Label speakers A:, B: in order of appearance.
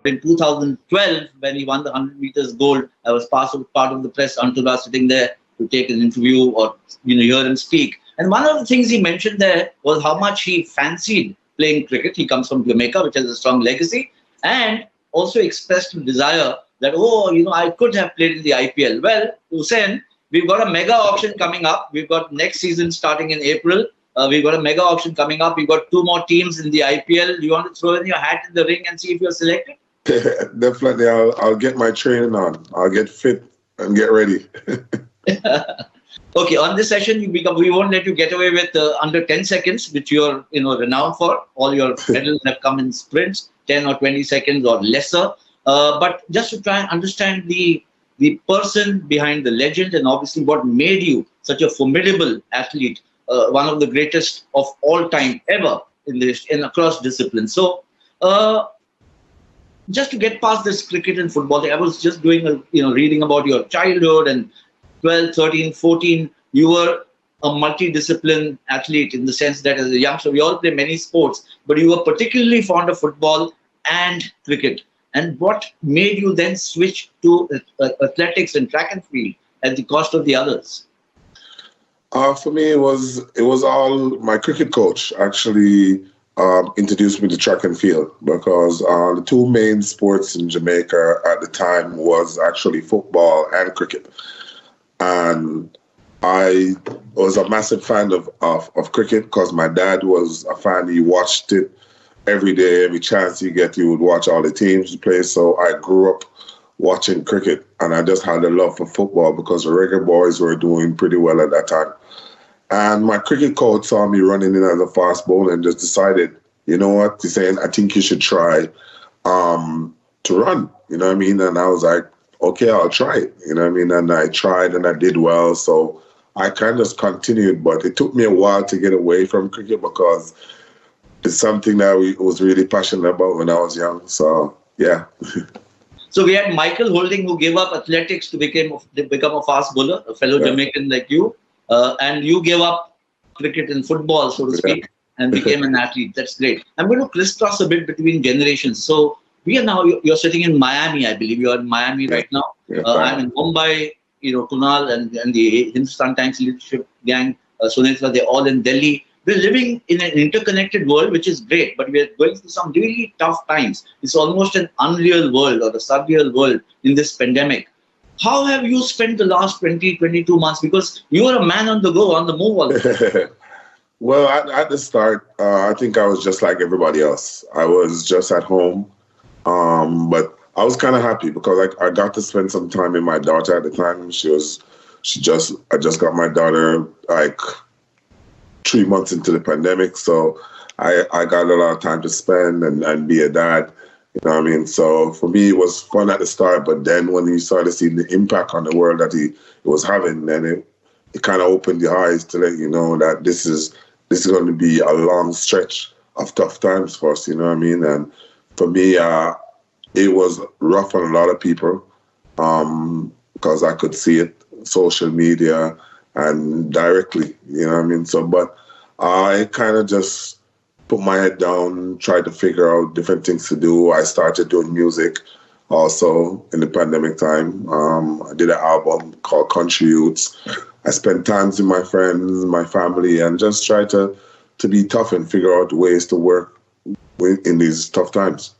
A: in 2012, when he won the 100 meters gold, I was part of the press entourage sitting there to take an interview or hear him speak. And one of the things he mentioned there was how much he fancied playing cricket. He comes from Jamaica, which has a strong legacy, and also expressed a desire that, I could have played in the IPL. Well, Usain, we've got a mega auction coming up. We've got next season starting in April. We've got a mega auction coming up. We've got 2 more teams in the IPL. Do you want to throw in your hat in the ring and see if you're selected?
B: Definitely. I'll get my training on. I'll get fit and get ready.
A: Okay, on this session, we won't let you get away with under 10 seconds, which you're renowned for. All your medals have come in sprints, 10 or 20 seconds or lesser. But just to try and understand the person behind the legend, and obviously what made you such a formidable athlete, one of the greatest of all time ever in across disciplines. So just to get past this cricket and football thing, I was just doing reading about your childhood, and 12, 13, 14, you were a multidiscipline athlete in the sense that as a youngster, we all play many sports, but you were particularly fond of football and cricket. And what made you then switch to athletics and track and field at the cost of the others?
B: For me, it was all my cricket coach actually introduced me to track and field, because the 2 main sports in Jamaica at the time was actually football and cricket. And I was a massive fan of cricket because my dad was a fan. He watched it every day, every chance he get, he would watch all the teams play. So I grew up watching cricket, and I just had a love for football because the Reggae Boys were doing pretty well at that time. And my cricket coach saw me running in as a fast bowler and just decided, you know what, he's saying, I think you should try to run, you know what I mean? And I was like, okay, I'll try it, you know what I mean? And I tried and I did well. So I kind of continued, but it took me a while to get away from cricket because it's something that I was really passionate about when I was young. So, yeah.
A: So we had Michael Holding, who gave up athletics to become a fast bowler, a fellow Jamaican like you. And you gave up cricket and football, so to speak, and became an athlete. That's great. I'm going to crisscross a bit between generations. So you're sitting in Miami, I believe. You're in Miami right now. I'm in Mumbai, Kunal and the Hindustan Times Leadership gang, Sunitra, they're all in Delhi. We're living in an interconnected world, which is great, but we're going through some really tough times. It's almost an unreal world or a surreal world in this pandemic. How have you spent the last 20, 22 months? Because you are a man on the go, on the move all the time.
B: Well, at the start, I think I was just like everybody else. I was just at home. But I was kind of happy because I got to spend some time with my daughter at the time. I just got my daughter like 3 months into the pandemic. So I got a lot of time to spend and be a dad. You know what I mean? So for me, it was fun at the start, but then when you started seeing the impact on the world that it was having, then it kind of opened your eyes to let you know that this is going to be a long stretch of tough times for us. You know what I mean? And for me, it was rough on a lot of people because I could see it, social media and directly. You know what I mean? So, but I kind of just put my head down, tried to figure out different things to do. I started doing music also in the pandemic time. I did an album called Country Youths. I spent times with my friends, my family, and just tried to be tough and figure out ways to work in these tough times.